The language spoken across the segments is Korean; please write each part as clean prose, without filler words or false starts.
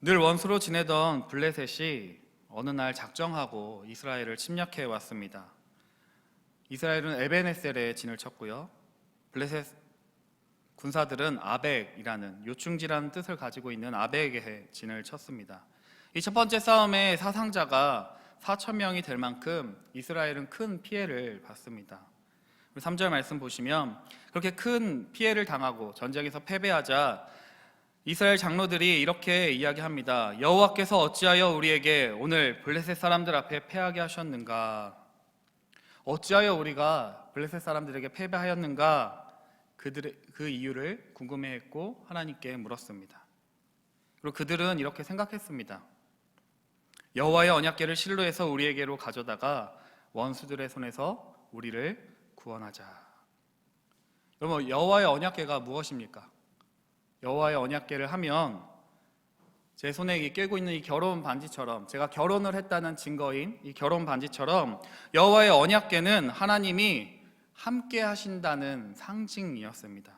늘 원수로 지내던 블레셋이 어느 날 작정하고 이스라엘을 침략해 왔습니다. 이스라엘은 에벤에셀에 진을 쳤고요. 블레셋 군사들은 아벡이라는 요충지라는 뜻을 가지고 있는 아벡에 진을 쳤습니다. 이 첫 번째 싸움의 사상자가 4천 명이 될 만큼 이스라엘은 큰 피해를 받습니다. 3절 말씀 보시면 그렇게 큰 피해를 당하고 전쟁에서 패배하자 이스라엘 장로들이 이렇게 이야기합니다. 여호와께서 어찌하여 우리에게 오늘 블레셋 사람들 앞에 패하게 하셨는가? 어찌하여 우리가 블레셋 사람들에게 패배하였는가? 그 이유를 궁금해했고 하나님께 물었습니다. 그리고 그들은 이렇게 생각했습니다. 여호와의 언약궤를 실로에서 우리에게로 가져다가 원수들의 손에서 우리를 구원하자. 여러분, 여호와의 언약궤가 무엇입니까? 여호와의 언약궤를 하면 제 손에 끼고 있는 이 결혼 반지처럼, 제가 결혼을 했다는 증거인 이 결혼 반지처럼 여호와의 언약궤는 하나님이 함께 하신다는 상징이었습니다.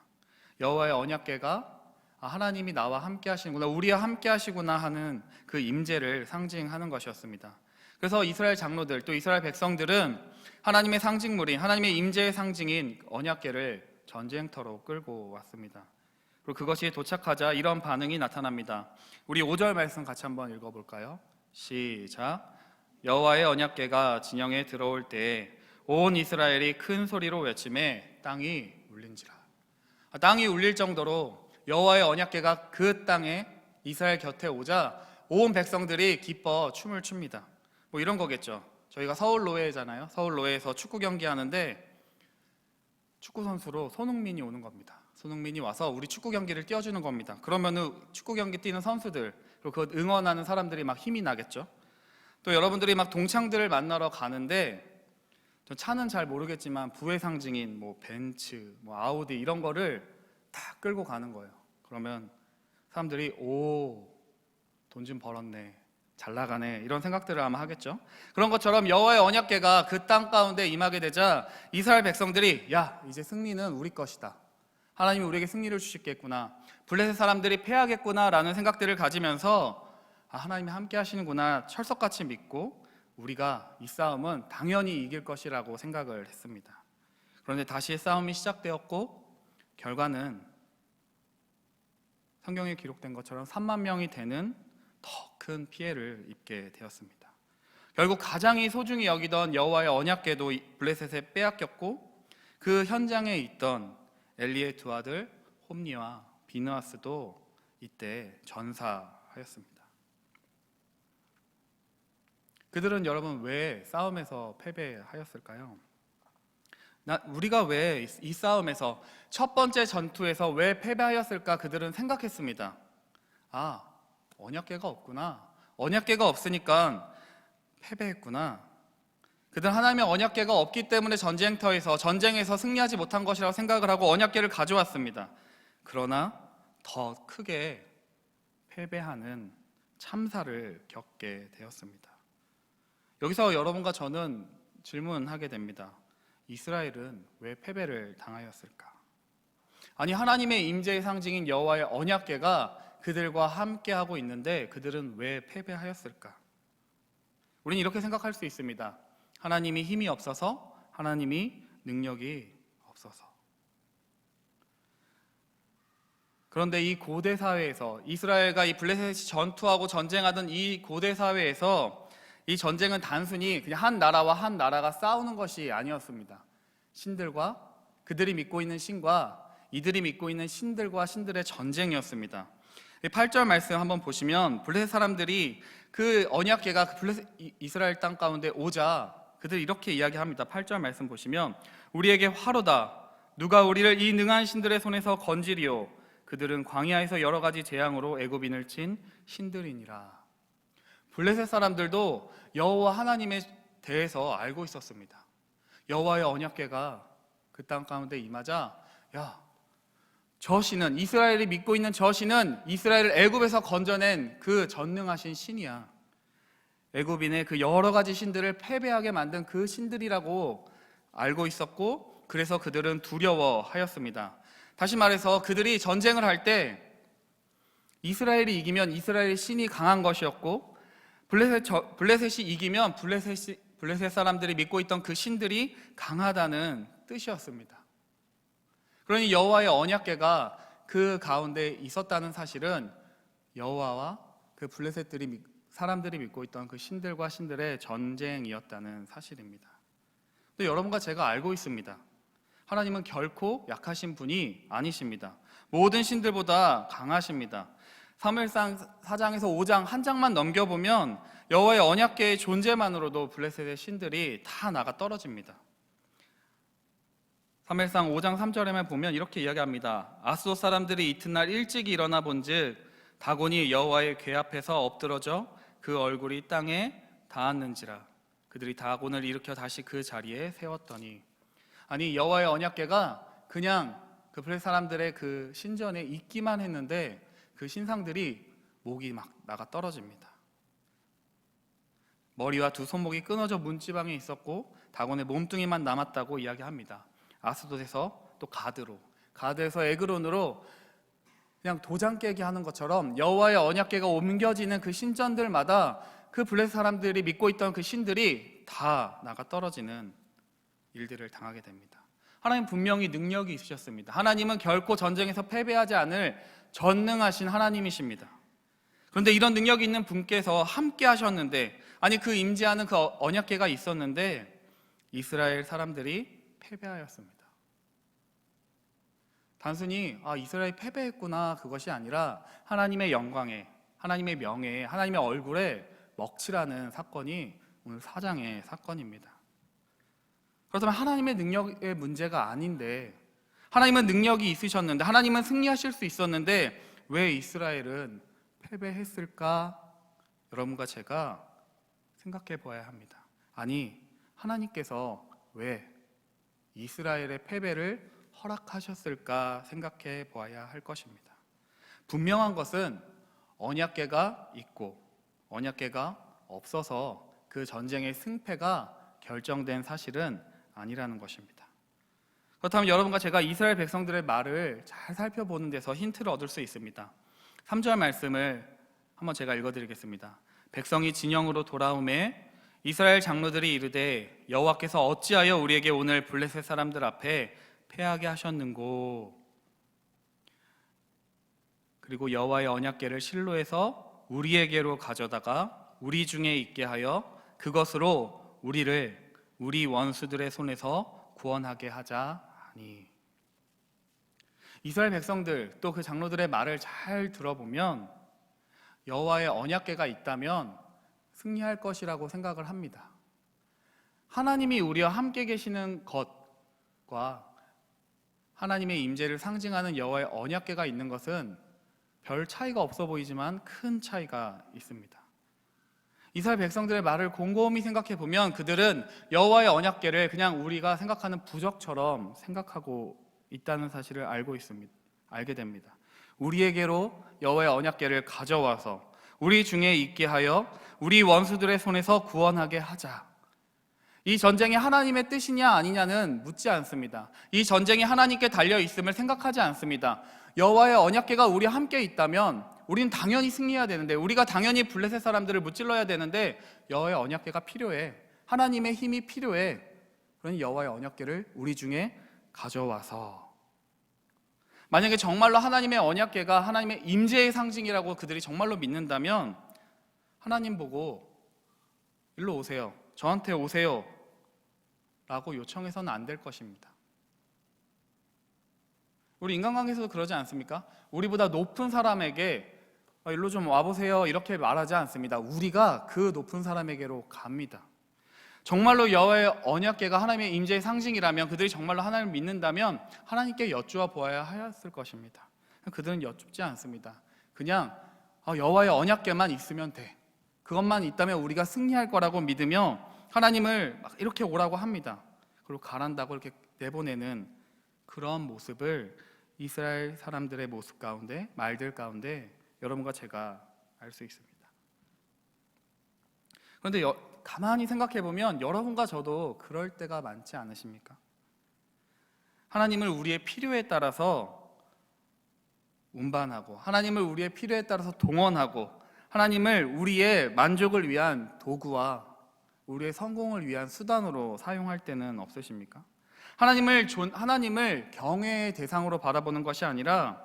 여호와의 언약궤가 하나님이 나와 함께 하시는구나, 우리와 함께 하시구나 하는 그 임재를 상징하는 것이었습니다. 그래서 이스라엘 장로들 또 이스라엘 백성들은 하나님의 상징물인, 하나님의 임재의 상징인 언약궤를 전쟁터로 끌고 왔습니다. 그리고 그것이 도착하자 이런 반응이 나타납니다. 우리 5절 말씀 같이 한번 읽어볼까요? 시작. 여호와의 언약궤가 진영에 들어올 때에 온 이스라엘이 큰 소리로 외치매 땅이 울린지라. 땅이 울릴 정도로 여호와의 언약궤가 그 땅에 이스라엘 곁에 오자 온 백성들이 기뻐 춤을 춥니다. 뭐 이런 거겠죠. 저희가 서울로회잖아요. 서울로회에서 축구 경기 하는데 축구 선수로 손흥민이 오는 겁니다. 손흥민이 와서 우리 축구 경기를 뛰어주는 겁니다. 그러면은 축구 경기 뛰는 선수들 그리고 그 응원하는 사람들이 막 힘이 나겠죠. 또 여러분들이 막 동창들을 만나러 가는데 저 차는 잘 모르겠지만 부의 상징인 뭐 벤츠, 뭐 아우디 이런 거를 다 끌고 가는 거예요. 그러면 사람들이 돈 좀 벌었네, 잘 나가네, 이런 생각들을 아마 하겠죠. 그런 것처럼 여호와의 언약궤가 그 땅 가운데 임하게 되자 이스라엘 백성들이 야, 이제 승리는 우리 것이다, 하나님이 우리에게 승리를 주시겠구나, 블레셋 사람들이 패하겠구나 라는 생각들을 가지면서 하나님이 함께 하시는구나 철석같이 믿고 우리가 이 싸움은 당연히 이길 것이라고 생각을 했습니다. 그런데 다시 싸움이 시작되었고 결과는 성경에 기록된 것처럼 3만 명이 되는 더 큰 피해를 입게 되었습니다. 결국 가장 소중히 여기던 여호와의 언약궤도 블레셋에 빼앗겼고 그 현장에 있던 엘리의 두 아들 홈니와 비느하스도 이때 전사하였습니다. 그들은 여러분 왜 싸움에서 패배하였을까요? 우리가 왜 이 싸움에서 첫 번째 전투에서 왜 패배하였을까 그들은 생각했습니다. 언약궤가 없구나, 언약궤가 없으니까 패배했구나. 그들은 하나님의 언약궤가 없기 때문에 전쟁에서 승리하지 못한 것이라고 생각을 하고 언약궤를 가져왔습니다. 그러나 더 크게 패배하는 참사를 겪게 되었습니다. 여기서 여러분과 저는 질문하게 됩니다. 이스라엘은 왜 패배를 당하였을까? 아니, 하나님의 임재의 상징인 여호와의 언약궤가 그들과 함께하고 있는데 그들은 왜 패배하였을까? 우리는 이렇게 생각할 수 있습니다. 하나님이 힘이 없어서, 하나님이 능력이 없어서. 그런데 이 고대 사회에서 이스라엘과 이 블레셋이 전투하고 전쟁하던 이 고대 사회에서 이 전쟁은 단순히 그냥 한 나라와 한 나라가 싸우는 것이 아니었습니다. 신들과 그들이 믿고 있는 신과 이들이 믿고 있는 신들과 신들의 전쟁이었습니다. 8절 말씀 한번 보시면 블레셋 사람들이 그 언약궤가 이스라엘 땅 가운데 오자 그들이 이렇게 이야기합니다. 8절 말씀 보시면 우리에게 화로다, 누가 우리를 이 능한 신들의 손에서 건지리요, 그들은 광야에서 여러 가지 재앙으로 애굽인을 친 신들이니라. 블레셋 사람들도 여호와 하나님에 대해서 알고 있었습니다. 여호와의 언약궤가 그 땅 가운데 임하자 저 신은, 이스라엘이 믿고 있는 저 신은 이스라엘을 애굽에서 건져낸 그 전능하신 신이야. 애굽인의 그 여러 가지 신들을 패배하게 만든 그 신들이라고 알고 있었고 그래서 그들은 두려워하였습니다. 다시 말해서 그들이 전쟁을 할 때 이스라엘이 이기면 이스라엘의 신이 강한 것이었고, 블레셋이 이기면 블레셋 사람들이 믿고 있던 그 신들이 강하다는 뜻이었습니다. 그러니 여호와의 언약궤가 그 가운데 있었다는 사실은 여호와와 그 사람들이 믿고 있던 그 신들과 신들의 전쟁이었다는 사실입니다. 또 여러분과 제가 알고 있습니다. 하나님은 결코 약하신 분이 아니십니다. 모든 신들보다 강하십니다. 사무엘상 4장에서 5장 한 장만 넘겨보면 여호와의 언약궤의 존재만으로도 블레셋의 신들이 다 나가 떨어집니다. 사무엘상 5장 3절에만 보면 이렇게 이야기합니다. 아스돗 사람들이 이튿날 일찍 일어나 본즉 다곤이 여호와의 궤 앞에서 엎드러져 그 얼굴이 땅에 닿았는지라. 그들이 다곤을 일으켜 다시 그 자리에 세웠더니, 아니 여호와의 언약궤가 그냥 그 블레셋 사람들의 그 신전에 있기만 했는데 그 신상들이 목이 막 나가 떨어집니다. 머리와 두 손목이 끊어져 문지방에 있었고 다곤의 몸뚱이만 남았다고 이야기합니다. 아스돗에서 또 가드에서 에그론으로 그냥 도장 깨기 하는 것처럼 여호와의 언약궤가 옮겨지는 그 신전들마다 그 블레셋 사람들이 믿고 있던 그 신들이 다 나가 떨어지는 일들을 당하게 됩니다. 하나님 분명히 능력이 있으셨습니다. 하나님은 결코 전쟁에서 패배하지 않을 전능하신 하나님이십니다. 그런데 이런 능력이 있는 분께서 함께 하셨는데, 아니 그 임재하는 그 언약궤가 있었는데 이스라엘 사람들이 패배하였습니다. 단순히 이스라엘이 패배했구나 그것이 아니라 하나님의 영광에, 하나님의 명예에, 하나님의 얼굴에 먹칠하는 사건이 오늘 4장의 사건입니다. 그렇다면 하나님의 능력의 문제가 아닌데, 하나님은 능력이 있으셨는데, 하나님은 승리하실 수 있었는데 왜 이스라엘은 패배했을까? 여러분과 제가 생각해 보아야 합니다. 아니 하나님께서 왜 이스라엘의 패배를 허락하셨을까 생각해 보아야 할 것입니다. 분명한 것은 언약궤가 있고 언약궤가 없어서 그 전쟁의 승패가 결정된 사실은 아니라는 것입니다. 그렇다면 여러분과 제가 이스라엘 백성들의 말을 잘 살펴보는 데서 힌트를 얻을 수 있습니다. 3절 말씀을 한번 제가 읽어드리겠습니다. 백성이 진영으로 돌아오매 이스라엘 장로들이 이르되 여호와께서 어찌하여 우리에게 오늘 블레셋 사람들 앞에 패하게 하셨는고. 그리고 여호와의 언약궤를 실로에서 우리에게로 가져다가 우리 중에 있게 하여 그것으로 우리를 우리 원수들의 손에서 구원하게 하자 하니. 이스라엘 백성들 또 그 장로들의 말을 잘 들어보면 여호와의 언약궤가 있다면 승리할 것이라고 생각을 합니다. 하나님이 우리와 함께 계시는 것과 하나님의 임재를 상징하는 여호와의 언약궤가 있는 것은 별 차이가 없어 보이지만 큰 차이가 있습니다. 이스라엘 백성들의 말을 곰곰이 생각해 보면 그들은 여호와의 언약궤를 그냥 우리가 생각하는 부적처럼 생각하고 있다는 사실을 알게 됩니다. 우리에게로 여호와의 언약궤를 가져와서 우리 중에 있게 하여 우리 원수들의 손에서 구원하게 하자. 이 전쟁이 하나님의 뜻이냐 아니냐는 묻지 않습니다. 이 전쟁이 하나님께 달려 있음을 생각하지 않습니다. 여호와의 언약궤가 우리와 함께 있다면 우리는 당연히 승리해야 되는데, 우리가 당연히 블레셋 사람들을 무찔러야 되는데 여호와의 언약궤가 필요해. 하나님의 힘이 필요해. 그러니 여호와의 언약궤를 우리 중에 가져와서, 만약에 정말로 하나님의 언약궤가 하나님의 임재의 상징이라고 그들이 정말로 믿는다면 하나님 보고 일로 오세요, 저한테 오세요 라고 요청해서는 안 될 것입니다. 우리 인간관계에서도 그러지 않습니까? 우리보다 높은 사람에게 일로 좀 와보세요 이렇게 말하지 않습니다. 우리가 그 높은 사람에게로 갑니다. 정말로 여호와의 언약궤가 하나님의 임재의 상징이라면, 그들이 정말로 하나님을 믿는다면 하나님께 여쭈어 보아야 하였을 것입니다. 그들은 여쭙지 않습니다. 그냥 여호와의 언약궤만 있으면 돼, 그것만 있다면 우리가 승리할 거라고 믿으며 하나님을 막 이렇게 오라고 합니다. 그리고 가란다고 이렇게 내보내는 그런 모습을 이스라엘 사람들의 모습 가운데, 말들 가운데 여러분과 제가 알 수 있습니다. 그런데 가만히 생각해 보면 여러분과 저도 그럴 때가 많지 않으십니까? 하나님을 우리의 필요에 따라서 운반하고 하나님을 우리의 필요에 따라서 동원하고 하나님을 우리의 만족을 위한 도구와 우리의 성공을 위한 수단으로 사용할 때는 없으십니까? 하나님을 경외의 대상으로 바라보는 것이 아니라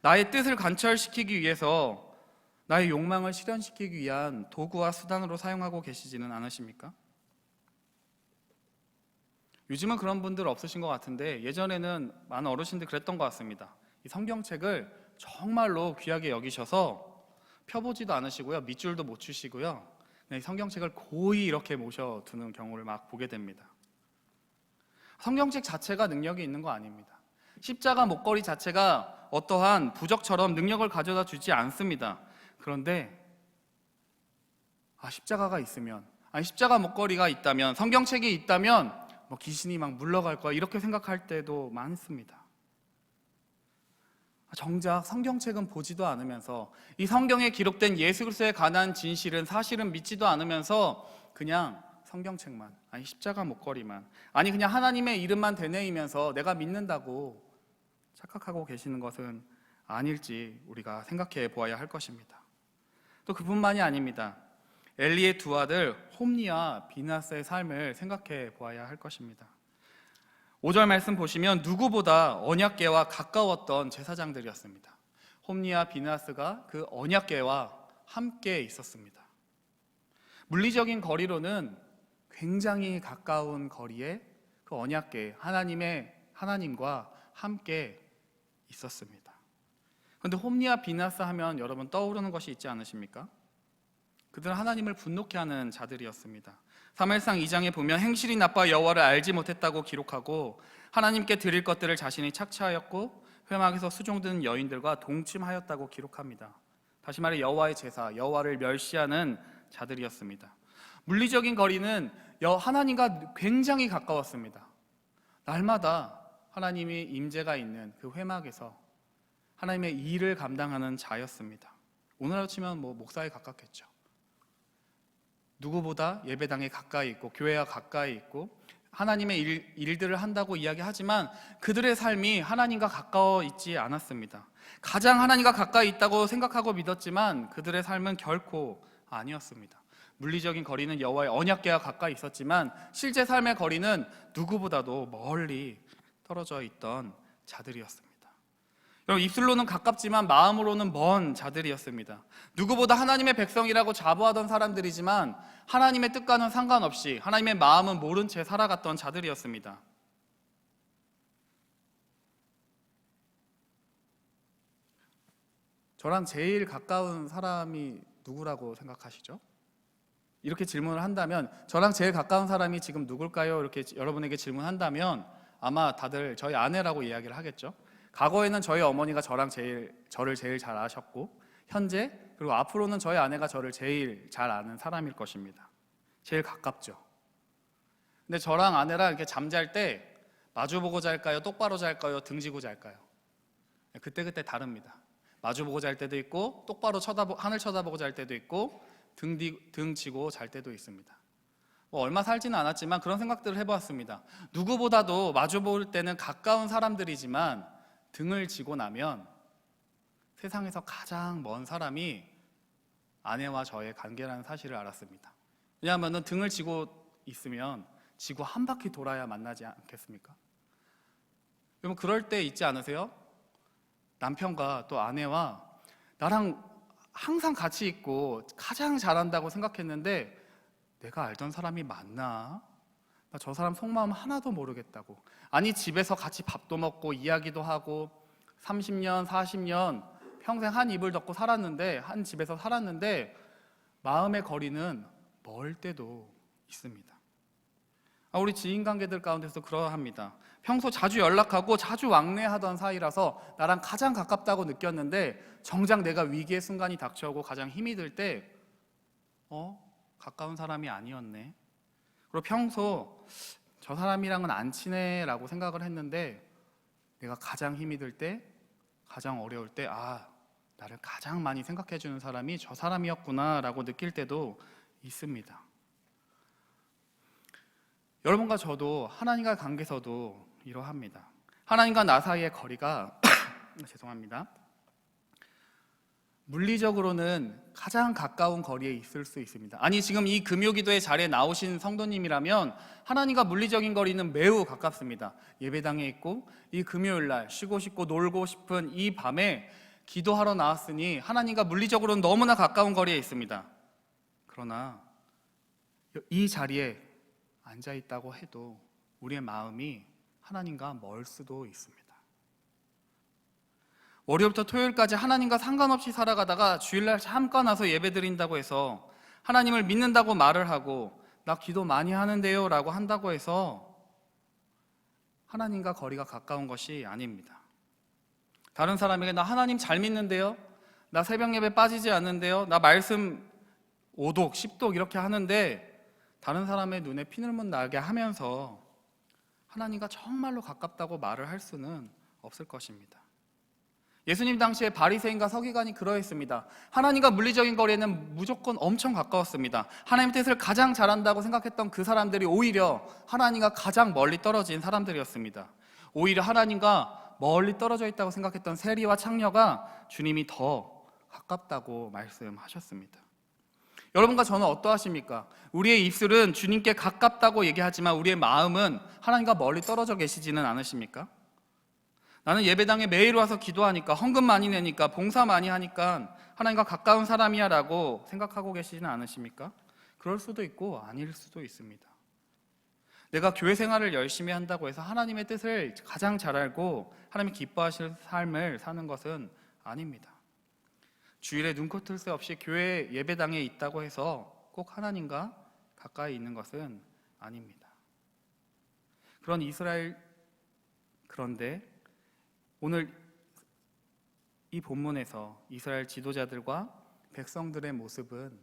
나의 뜻을 관철시키기 위해서 나의 욕망을 실현시키기 위한 도구와 수단으로 사용하고 계시지는 않으십니까? 요즘은 그런 분들 없으신 것 같은데 예전에는 많은 어르신들 그랬던 것 같습니다. 이 성경책을 정말로 귀하게 여기셔서 펴보지도 않으시고요, 밑줄도 못 치시고요, 이 성경책을 고이 이렇게 모셔두는 경우를 막 보게 됩니다. 성경책 자체가 능력이 있는 거 아닙니다. 십자가 목걸이 자체가 어떠한 부적처럼 능력을 가져다 주지 않습니다. 그런데 십자가가 있으면, 십자가 목걸이가 있다면, 성경책이 있다면 귀신이 막 물러갈 거야 이렇게 생각할 때도 많습니다. 정작 성경책은 보지도 않으면서 이 성경에 기록된 예수 그리스도에 관한 진실은 사실은 믿지도 않으면서 그냥 성경책만, 십자가 목걸이만, 그냥 하나님의 이름만 되뇌이면서 내가 믿는다고 착각하고 계시는 것은 아닐지 우리가 생각해 보아야 할 것입니다. 또 그뿐만이 아닙니다. 엘리의 두 아들 홈니와 비나스의 삶을 생각해 보아야 할 것입니다. 5절 말씀 보시면 누구보다 언약궤와 가까웠던 제사장들이었습니다. 홈니와 비나스가 그 언약궤와 함께 있었습니다. 물리적인 거리로는 굉장히 가까운 거리에 그 언약궤, 하나님과 함께 있었습니다. 그런데 홈니와 비나스 하면 여러분 떠오르는 것이 있지 않으십니까? 그들은 하나님을 분노케 하는 자들이었습니다. 사무엘상 2장에 보면 행실이 나빠 여호와를 알지 못했다고 기록하고 하나님께 드릴 것들을 자신이 착취하였고 회막에서 수종드는 여인들과 동침하였다고 기록합니다. 다시 말해 여호와의 제사, 여호와를 멸시하는 자들이었습니다. 물리적인 거리는 하나님과 굉장히 가까웠습니다. 날마다 하나님이 임재가 있는 그 회막에서 하나님의 일을 감당하는 자였습니다. 오늘로 치면 목사에 가깝겠죠. 누구보다 예배당에 가까이 있고 교회와 가까이 있고 하나님의 일들을 한다고 이야기하지만 그들의 삶이 하나님과 가까워 있지 않았습니다. 가장 하나님과 가까이 있다고 생각하고 믿었지만 그들의 삶은 결코 아니었습니다. 물리적인 거리는 여호와의 언약궤와 가까이 있었지만 실제 삶의 거리는 누구보다도 멀리 떨어져 있던 자들이었습니다. 여러분, 입술로는 가깝지만 마음으로는 먼 자들이었습니다. 누구보다 하나님의 백성이라고 자부하던 사람들이지만 하나님의 뜻과는 상관없이 하나님의 마음은 모른 채 살아갔던 자들이었습니다. 저랑 제일 가까운 사람이 누구라고 생각하시죠? 이렇게 질문을 한다면 저랑 제일 가까운 사람이 지금 누굴까요? 이렇게 여러분에게 질문한다면 아마 다들 저희 아내라고 이야기를 하겠죠. 과거에는 저희 어머니가 저를 제일 잘 아셨고 현재 그리고 앞으로는 저희 아내가 저를 제일 잘 아는 사람일 것입니다. 제일 가깝죠. 근데 저랑 아내랑 이렇게 잠잘 때 마주보고 잘까요? 똑바로 잘까요? 등지고 잘까요? 그때 다릅니다. 마주보고 잘 때도 있고 똑바로 하늘 쳐다보고 잘 때도 있고 등 지고 잘 때도 있습니다. 얼마 살지는 않았지만 그런 생각들을 해보았습니다. 누구보다도 마주볼 때는 가까운 사람들이지만 등을 지고 나면 세상에서 가장 먼 사람이 아내와 저의 관계라는 사실을 알았습니다. 왜냐하면 등을 지고 있으면 지구 한 바퀴 돌아야 만나지 않겠습니까? 여러분 그럴 때 있지 않으세요? 남편과 또 아내와 나랑 항상 같이 있고 가장 잘한다고 생각했는데 내가 알던 사람이 맞나? 나 저 사람 속마음 하나도 모르겠다고. 아니 집에서 같이 밥도 먹고 이야기도 하고 30년, 40년 평생 한 이불 덮고 살았는데 한 집에서 살았는데 마음의 거리는 멀 때도 있습니다. 우리 지인관계들 가운데서 그러합니다. 평소 자주 연락하고 자주 왕래하던 사이라서 나랑 가장 가깝다고 느꼈는데 정작 내가 위기의 순간이 닥쳐오고 가장 힘이 들 때 가까운 사람이 아니었네. 그리고 평소 저 사람이랑은 안 친해라고 생각을 했는데 내가 가장 힘이 들 때, 가장 어려울 때 나를 가장 많이 생각해 주는 사람이 저 사람이었구나라고 느낄 때도 있습니다. 여러분과 저도 하나님과 관계에서도 이러합니다. 하나님과 나 사이의 거리가 죄송합니다. 물리적으로는 가장 가까운 거리에 있을 수 있습니다. 아니, 지금 이 금요기도의 자리에 나오신 성도님이라면 하나님과 물리적인 거리는 매우 가깝습니다. 예배당에 있고 이 금요일날 쉬고 싶고 놀고 싶은 이 밤에 기도하러 나왔으니 하나님과 물리적으로는 너무나 가까운 거리에 있습니다. 그러나 이 자리에 앉아 있다고 해도 우리의 마음이 하나님과 멀 수도 있습니다. 월요일부터 토요일까지 하나님과 상관없이 살아가다가 주일날 잠깐 와서 예배드린다고 해서 하나님을 믿는다고 말을 하고 나 기도 많이 하는데요 라고 한다고 해서 하나님과 거리가 가까운 것이 아닙니다. 다른 사람에게 나 하나님 잘 믿는데요, 나 새벽 예배 빠지지 않는데요, 나 말씀 5독 10독 이렇게 하는데 다른 사람의 눈에 피눈물 나게 하면서 하나님과 정말로 가깝다고 말을 할 수는 없을 것입니다. 예수님 당시에 바리새인과 서기관이 그러했습니다. 하나님과 물리적인 거리에는 무조건 엄청 가까웠습니다. 하나님의 뜻을 가장 잘한다고 생각했던 그 사람들이 오히려 하나님과 가장 멀리 떨어진 사람들이었습니다. 오히려 하나님과 멀리 떨어져 있다고 생각했던 세리와 창녀가 주님이 더 가깝다고 말씀하셨습니다. 여러분과 저는 어떠하십니까? 우리의 입술은 주님께 가깝다고 얘기하지만 우리의 마음은 하나님과 멀리 떨어져 계시지는 않으십니까? 나는 예배당에 매일 와서 기도하니까, 헌금 많이 내니까, 봉사 많이 하니까 하나님과 가까운 사람이야 라고 생각하고 계시지는 않으십니까? 그럴 수도 있고 아닐 수도 있습니다. 내가 교회 생활을 열심히 한다고 해서 하나님의 뜻을 가장 잘 알고 하나님이 기뻐하실 삶을 사는 것은 아닙니다. 주일에 눈코 뜰 새 없이 교회 예배당에 있다고 해서 꼭 하나님과 가까이 있는 것은 아닙니다. 그런 이스라엘, 그런데 오늘 이 본문에서 이스라엘 지도자들과 백성들의 모습은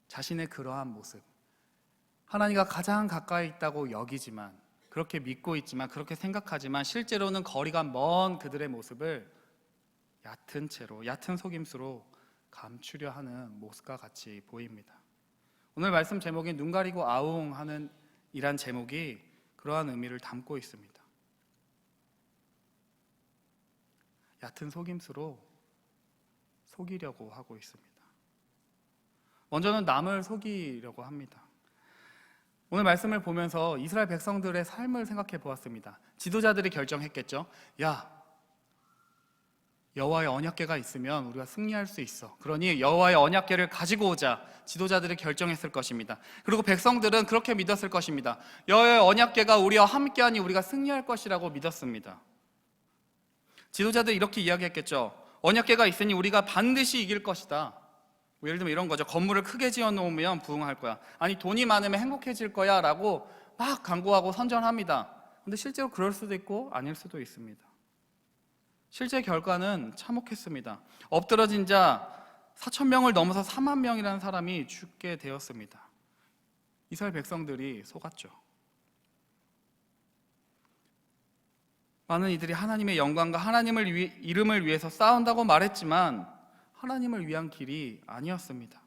자신의 그러한 모습, 하나님과 가장 가까이 있다고 여기지만, 그렇게 믿고 있지만, 그렇게 생각하지만 실제로는 거리가 먼 그들의 모습을 얕은 채로, 얕은 속임수로 감추려 하는 모습과 같이 보입니다. 오늘 말씀 제목인 눈 가리고 아웅하는 이란 제목이 그러한 의미를 담고 있습니다. 얕은 속임수로 속이려고 하고 있습니다. 먼저는 남을 속이려고 합니다. 오늘 말씀을 보면서 이스라엘 백성들의 삶을 생각해 보았습니다. 지도자들이 결정했겠죠. 야, 여호와의 언약궤가 있으면 우리가 승리할 수 있어. 그러니 여호와의 언약궤를 가지고 오자. 지도자들이 결정했을 것입니다. 그리고 백성들은 그렇게 믿었을 것입니다. 여호와의 언약궤가 우리와 함께하니 우리가 승리할 것이라고 믿었습니다. 지도자들이 이렇게 이야기했겠죠. 언약궤가 있으니 우리가 반드시 이길 것이다. 뭐 예를 들면 이런 거죠. 건물을 크게 지어놓으면 부흥할 거야. 아니, 돈이 많으면 행복해질 거야 라고 막 강구하고 선전합니다. 근데 실제로 그럴 수도 있고 아닐 수도 있습니다. 실제 결과는 참혹했습니다. 엎드러진 자 4,000명을 넘어서 4만 명이라는 사람이 죽게 되었습니다. 이스라엘 백성들이 속았죠. 많은 이들이 하나님의 영광과 하나님을 이름을 위해서 싸운다고 말했지만 하나님을 위한 길이 아니었습니다.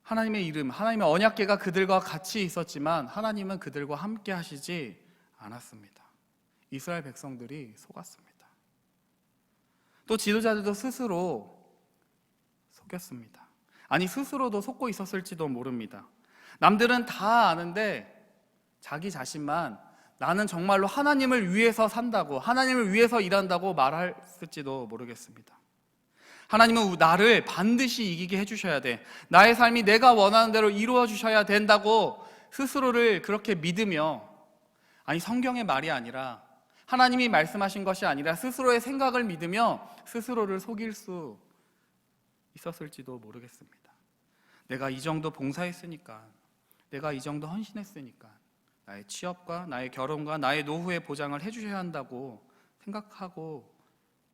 하나님의 이름, 하나님의 언약궤가 그들과 같이 있었지만 하나님은 그들과 함께 하시지 않았습니다. 이스라엘 백성들이 속았습니다. 또 지도자들도 스스로 속였습니다. 아니, 스스로도 속고 있었을지도 모릅니다. 남들은 다 아는데 자기 자신만 나는 정말로 하나님을 위해서 산다고, 하나님을 위해서 일한다고 말했을지도 모르겠습니다. 하나님은 나를 반드시 이기게 해주셔야 돼, 나의 삶이 내가 원하는 대로 이루어 주셔야 된다고 스스로를 그렇게 믿으며, 아니, 성경의 말이 아니라 하나님이 말씀하신 것이 아니라 스스로의 생각을 믿으며 스스로를 속일 수 있었을지도 모르겠습니다. 내가 이 정도 봉사했으니까, 내가 이 정도 헌신했으니까 나의 취업과 나의 결혼과 나의 노후의 보장을 해주셔야 한다고 생각하고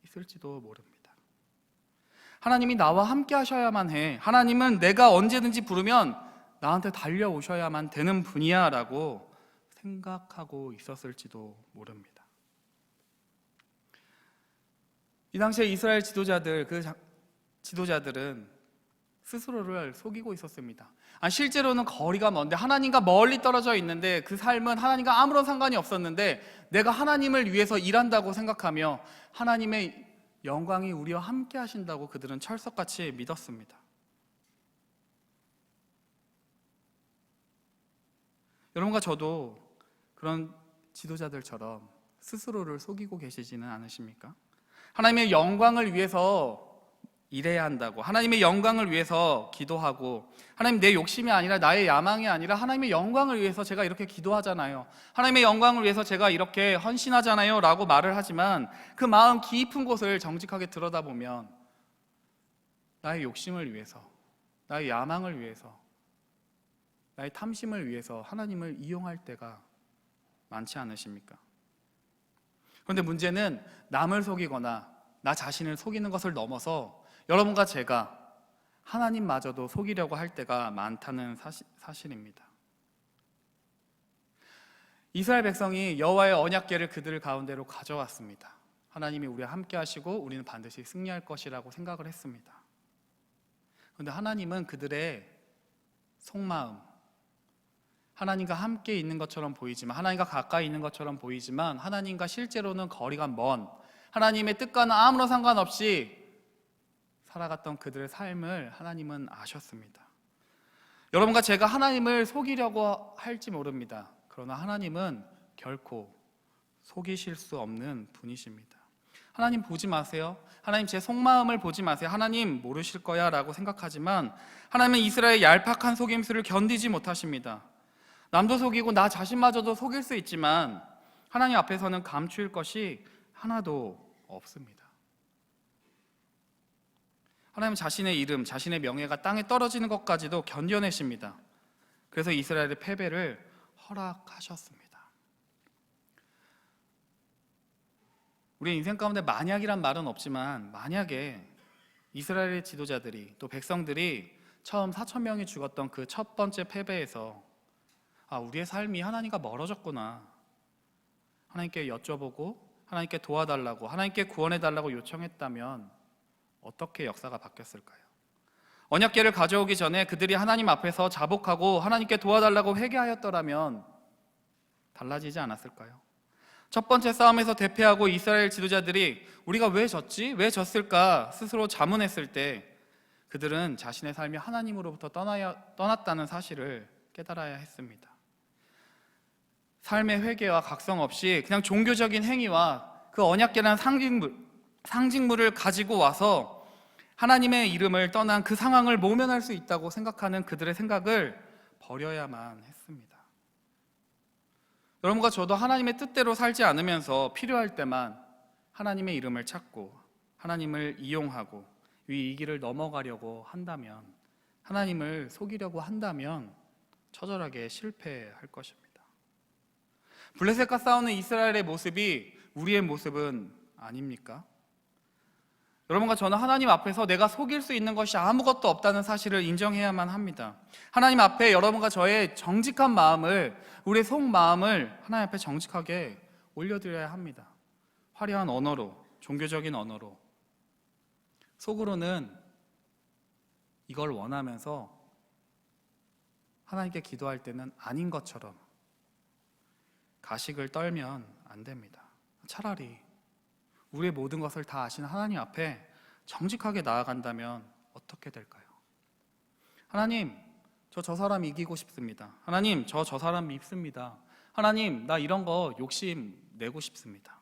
있을지도 모릅니다. 하나님이 나와 함께 하셔야만 해, 하나님은 내가 언제든지 부르면 나한테 달려오셔야만 되는 분이야 라고 생각하고 있었을지도 모릅니다. 이 당시에 이스라엘 지도자들은 스스로를 속이고 있었습니다. 실제로는 거리가 먼데 하나님과 멀리 떨어져 있는데 그 삶은 하나님과 아무런 상관이 없었는데 내가 하나님을 위해서 일한다고 생각하며 하나님의 영광이 우리와 함께 하신다고 그들은 철석같이 믿었습니다. 여러분과 저도 그런 지도자들처럼 스스로를 속이고 계시지는 않으십니까? 하나님의 영광을 위해서 일해야 한다고, 하나님의 영광을 위해서 기도하고, 하나님 내 욕심이 아니라 나의 야망이 아니라 하나님의 영광을 위해서 제가 이렇게 기도하잖아요, 하나님의 영광을 위해서 제가 이렇게 헌신하잖아요 라고 말을 하지만 그 마음 깊은 곳을 정직하게 들여다보면 나의 욕심을 위해서, 나의 야망을 위해서, 나의 탐심을 위해서 하나님을 이용할 때가 많지 않으십니까? 그런데 문제는 남을 속이거나 나 자신을 속이는 것을 넘어서 여러분과 제가 하나님마저도 속이려고 할 때가 많다는 사실입니다. 이스라엘 백성이 여호와의 언약궤를 그들 가운데로 가져왔습니다. 하나님이 우리와 함께 하시고 우리는 반드시 승리할 것이라고 생각을 했습니다. 그런데 하나님은 그들의 속마음, 하나님과 함께 있는 것처럼 보이지만, 하나님과 가까이 있는 것처럼 보이지만 하나님과 실제로는 거리가 먼, 하나님의 뜻과는 아무런 상관없이 살아갔던 그들의 삶을 하나님은 아셨습니다. 여러분과 제가 하나님을 속이려고 할지 모릅니다. 그러나 하나님은 결코 속이실 수 없는 분이십니다. 하나님 보지 마세요, 하나님 제 속마음을 보지 마세요, 하나님 모르실 거야 라고 생각하지만 하나님은 이스라엘의 얄팍한 속임수를 견디지 못하십니다. 남도 속이고 나 자신마저도 속일 수 있지만 하나님 앞에서는 감출 것이 하나도 없습니다. 하나님은 자신의 이름, 자신의 명예가 땅에 떨어지는 것까지도 견뎌내십니다. 그래서 이스라엘의 패배를 허락하셨습니다. 우리 인생 가운데 만약이란 말은 없지만 만약에 이스라엘의 지도자들이, 또 백성들이 처음 4,000명이 죽었던 그 첫 번째 패배에서 우리의 삶이 하나님과 멀어졌구나, 하나님께 여쭤보고 하나님께 도와달라고, 하나님께 구원해달라고 요청했다면 어떻게 역사가 바뀌었을까요? 언약궤를 가져오기 전에 그들이 하나님 앞에서 자복하고 하나님께 도와달라고 회개하였더라면 달라지지 않았을까요? 첫 번째 싸움에서 대패하고 이스라엘 지도자들이 우리가 왜 졌지? 왜 졌을까? 스스로 자문했을 때 그들은 자신의 삶이 하나님으로부터 떠났다는 사실을 깨달아야 했습니다. 삶의 회개와 각성 없이 그냥 종교적인 행위와 그 언약궤라는 상징물을 가지고 와서 하나님의 이름을 떠난 그 상황을 모면할 수 있다고 생각하는 그들의 생각을 버려야만 했습니다. 여러분과 저도 하나님의 뜻대로 살지 않으면서 필요할 때만 하나님의 이름을 찾고 하나님을 이용하고 이 길을 넘어가려고 한다면, 하나님을 속이려고 한다면 처절하게 실패할 것입니다. 블레셋과 싸우는 이스라엘의 모습이 우리의 모습은 아닙니까? 여러분과 저는 하나님 앞에서 내가 속일 수 있는 것이 아무것도 없다는 사실을 인정해야만 합니다. 하나님 앞에 여러분과 저의 정직한 마음을, 우리의 속마음을 하나님 앞에 정직하게 올려드려야 합니다. 화려한 언어로, 종교적인 언어로, 속으로는 이걸 원하면서 하나님께 기도할 때는 아닌 것처럼 가식을 떨면 안 됩니다. 차라리 우리의 모든 것을 다 아시는 하나님 앞에 정직하게 나아간다면 어떻게 될까요? 하나님, 저 사람 이기고 싶습니다. 하나님, 저 사람 밉습니다. 하나님, 나 이런 거 욕심 내고 싶습니다.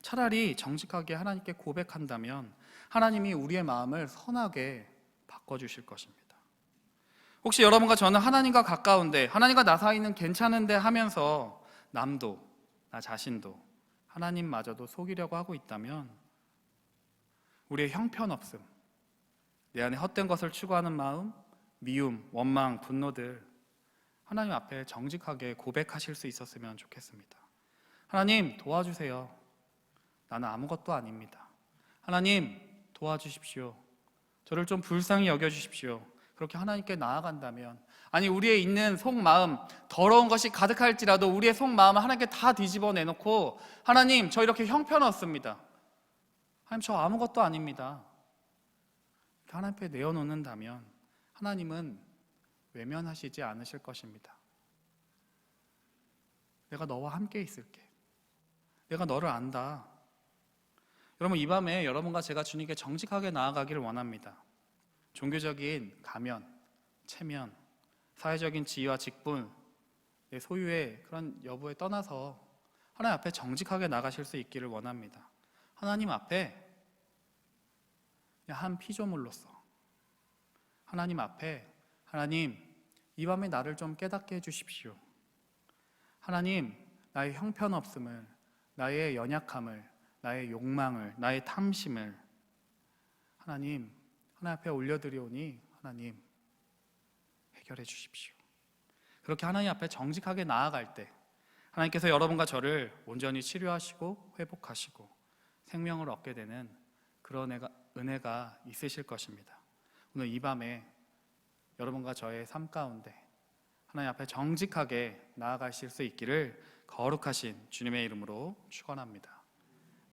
차라리 정직하게 하나님께 고백한다면 하나님이 우리의 마음을 선하게 바꿔주실 것입니다. 혹시 여러분과 저는 하나님과 가까운데, 하나님과 나 사이는 괜찮은데 하면서 남도, 나 자신도, 하나님마저도 속이려고 하고 있다면 우리의 형편없음, 내 안에 헛된 것을 추구하는 마음, 미움, 원망, 분노들 하나님 앞에 정직하게 고백하실 수 있었으면 좋겠습니다. 하나님 도와주세요. 나는 아무것도 아닙니다. 하나님 도와주십시오. 저를 좀 불쌍히 여겨주십시오. 그렇게 하나님께 나아간다면, 아니 우리의 있는 속마음, 더러운 것이 가득할지라도 우리의 속마음을 하나님께 다 뒤집어 내놓고 하나님 저 이렇게 형편없습니다. 하나님 저 아무것도 아닙니다. 하나님 앞에 내어놓는다면 하나님은 외면하시지 않으실 것입니다. 내가 너와 함께 있을게. 내가 너를 안다. 여러분, 이 밤에 여러분과 제가 주님께 정직하게 나아가기를 원합니다. 종교적인 가면, 체면, 사회적인 지위와 직분, 내 소유의 그런 여부에 떠나서 하나님 앞에 정직하게 나가실 수 있기를 원합니다. 하나님 앞에 한 피조물로서, 하나님 앞에, 하나님, 이 밤에 나를 좀 깨닫게 해주십시오. 하나님, 나의 형편없음을, 나의 연약함을, 나의 욕망을, 나의 탐심을 하나님 앞에 올려드리오니 하나님 해결해 주십시오. 그렇게 하나님 앞에 정직하게 나아갈 때 하나님께서 여러분과 저를 온전히 치료하시고 회복하시고 생명을 얻게 되는 그런 은혜가 있으실 것입니다. 오늘 이 밤에 여러분과 저의 삶 가운데 하나님 앞에 정직하게 나아가실 수 있기를 거룩하신 주님의 이름으로 축원합니다.